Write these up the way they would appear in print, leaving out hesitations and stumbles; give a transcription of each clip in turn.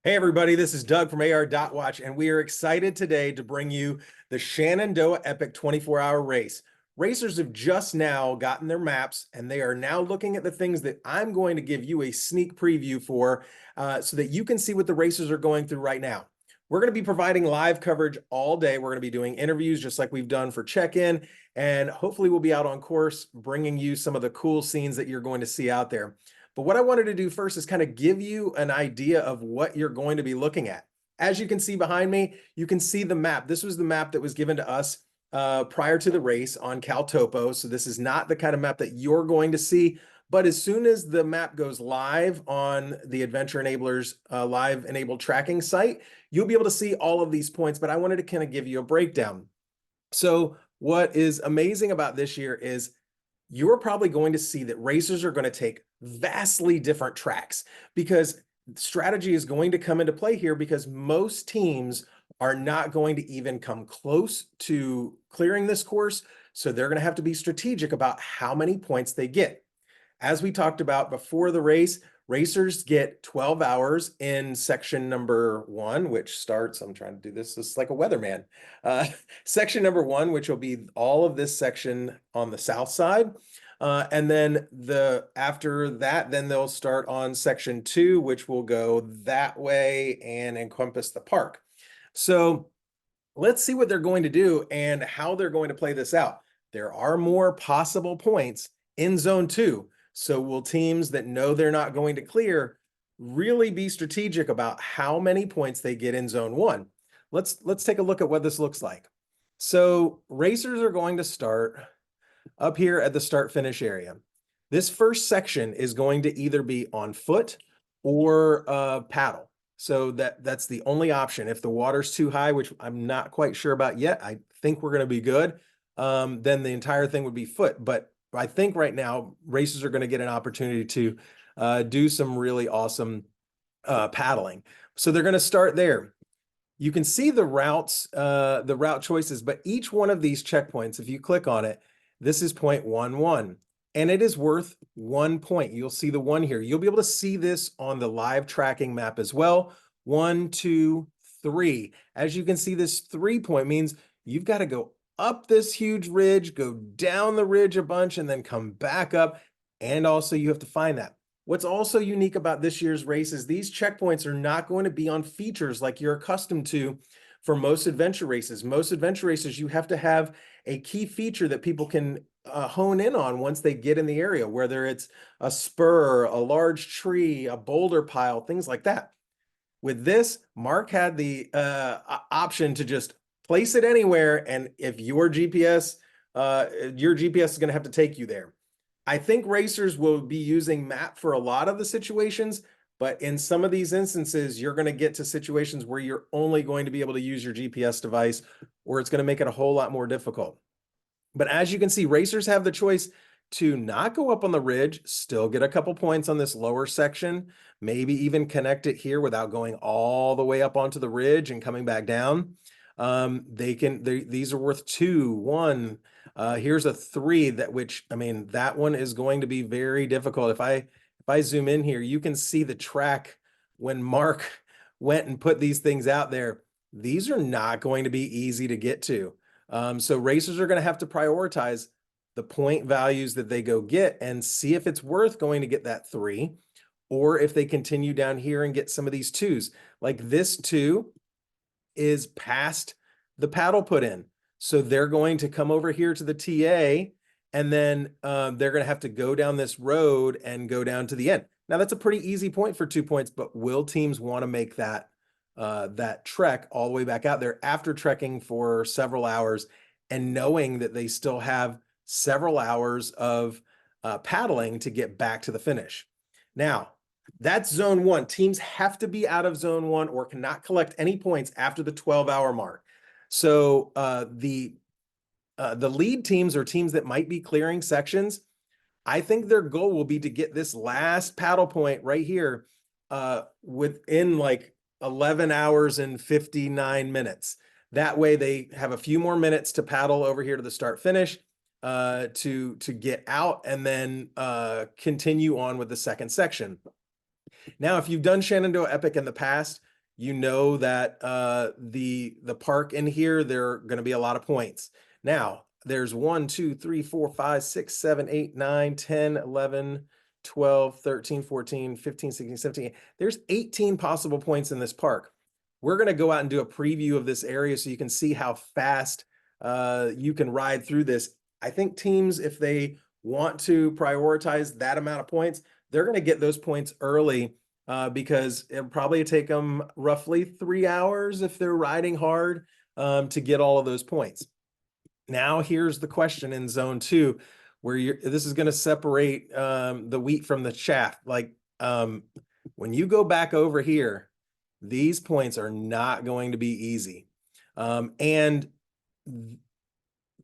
Hey everybody, this is Doug from AR.Watch, and we are excited today to bring you the Shenandoah Epic 24-hour race. Racers have just now gotten their maps, and they are now looking at the things that I'm going to give you a sneak preview for so that you can see what the racers are going through right now. We're going to be providing live coverage all day. We're going to be doing interviews just like we've done for check-in, and hopefully we'll be out on course bringing you some of the cool scenes that you're going to see out there. But what I wanted to do first is kind of give you an idea of what you're going to be looking at. As you can see behind me, you can see the map. This was the map that was given to us prior to the race on CalTopo. So this is not the kind of map that you're going to see. But as soon as the map goes live on the Adventure Enablers live enabled tracking site, you'll be able to see all of these points. But I wanted to kind of give you a breakdown. So what is amazing about this year is you're probably going to see that racers are going to take vastly different tracks because strategy is going to come into play here because most teams are not going to even come close to clearing this course. So they're going to have to be strategic about how many points they get. As we talked about before the race, racers get 12 hours in section number 1, which starts, I'm trying to do this is like a weatherman. Section number 1, which will be all of this section on the south side. And then after that, then they'll start on section 2, which will go that way and encompass the park. So let's see what they're going to do and how they're going to play this out. There are more possible points in zone 2. So will teams that know they're not going to clear really be strategic about how many points they get in zone 1? Let's take a look at what this looks like. So racers are going to start up here at the start finish area. This first section is going to either be on foot or paddle. So that's the only option. If the water's too high, which I'm not quite sure about yet, I think we're going to be good. Then the entire thing would be foot. But I think right now racers are going to get an opportunity to do some really awesome paddling. So they're going to start there. You can see the routes, the route choices, but each one of these checkpoints, if you click on it, this is 0.11, and it is worth 1 point. You'll see the 1 here. You'll be able to see this on the live tracking map as well. 1, 2, 3. As you can see, this 3 point means you've got to go up this huge ridge, go down the ridge a bunch, and then come back up. And also you have to find that. What's also unique about this year's race is these checkpoints are not going to be on features like you're accustomed to for most adventure races. Most adventure races, you have to have a key feature that people can hone in on once they get in the area, whether it's a spur, a large tree, a boulder pile, things like that. With this, Mark had the option to just place it anywhere, and if your GPS is going to have to take you there. I think racers will be using map for a lot of the situations, but in some of these instances, you're going to get to situations where you're only going to be able to use your GPS device, or it's going to make it a whole lot more difficult. But as you can see, racers have the choice to not go up on the ridge, still get a couple points on this lower section, maybe even connect it here without going all the way up onto the ridge and coming back down. These are worth 2, 1. Here's a 3 that one is going to be very difficult. If I zoom in here, you can see the track when Mark went and put these things out there. These are not going to be easy to get to. So racers are going to have to prioritize the point values that they go get and see if it's worth going to get that 3, or if they continue down here and get some of these 2s. Like this 2 is past the paddle put in. So they're going to come over here to the TA, and then they're going to have to go down this road and go down to the end. Now that's a pretty easy point for 2 points, but will teams want to make that trek all the way back out there after trekking for several hours and knowing that they still have several hours of paddling to get back to the finish? Now, that's zone 1. Teams have to be out of zone 1 or cannot collect any points after the 12-hour mark. So the lead teams or teams that might be clearing sections, I think their goal will be to get this last paddle point right here within like 11 hours and 59 minutes. That way they have a few more minutes to paddle over here to the start finish to get out and then continue on with the second section. Now, if you've done Shenandoah Epic in the past, you know that the park in here, there are going to be a lot of points. Now, there's 1, 2, 3, 4, 5, 6, 7, 8, 9, 10, 11, 12, 13, 14, 15, 16, 17. There's 18 possible points in this park. We're going to go out and do a preview of this area so you can see how fast you can ride through this. I think teams, if they want to prioritize that amount of points, they're going to get those points early because it'll probably take them roughly 3 hours if they're riding hard to get all of those points. Now, here's the question in zone 2, where this is going to separate the wheat from the chaff. Like when you go back over here, these points are not going to be easy. And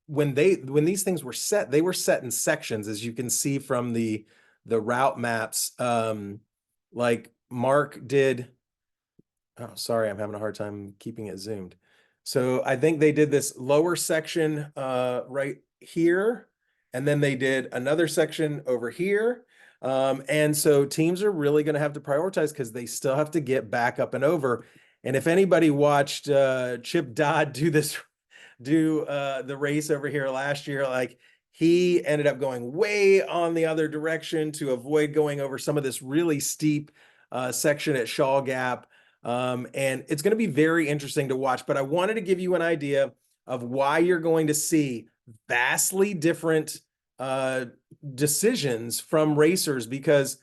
when these things were set, they were set in sections, as you can see from the route maps. Like Mark did. Oh, sorry, I'm having a hard time keeping it zoomed. So I think they did this lower section right here, and then they did another section over here. And so teams are really going to have to prioritize because they still have to get back up and over. And if anybody watched Chip Dodd do the race over here last year, like he ended up going way on the other direction to avoid going over some of this really steep section at Shaw Gap. And it's going to be very interesting to watch, but I wanted to give you an idea of why you're going to see vastly different decisions from racers, because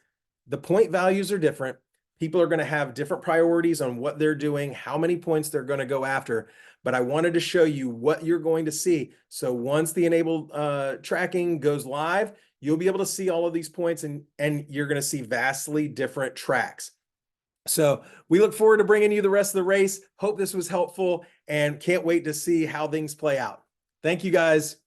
the point values are different. People are going to have different priorities on what they're doing, how many points they're going to go after. But I wanted to show you what you're going to see. So once the enabled tracking goes live, you'll be able to see all of these points, and you're going to see vastly different tracks. So we look forward to bringing you the rest of the race. Hope this was helpful and can't wait to see how things play out. Thank you, guys.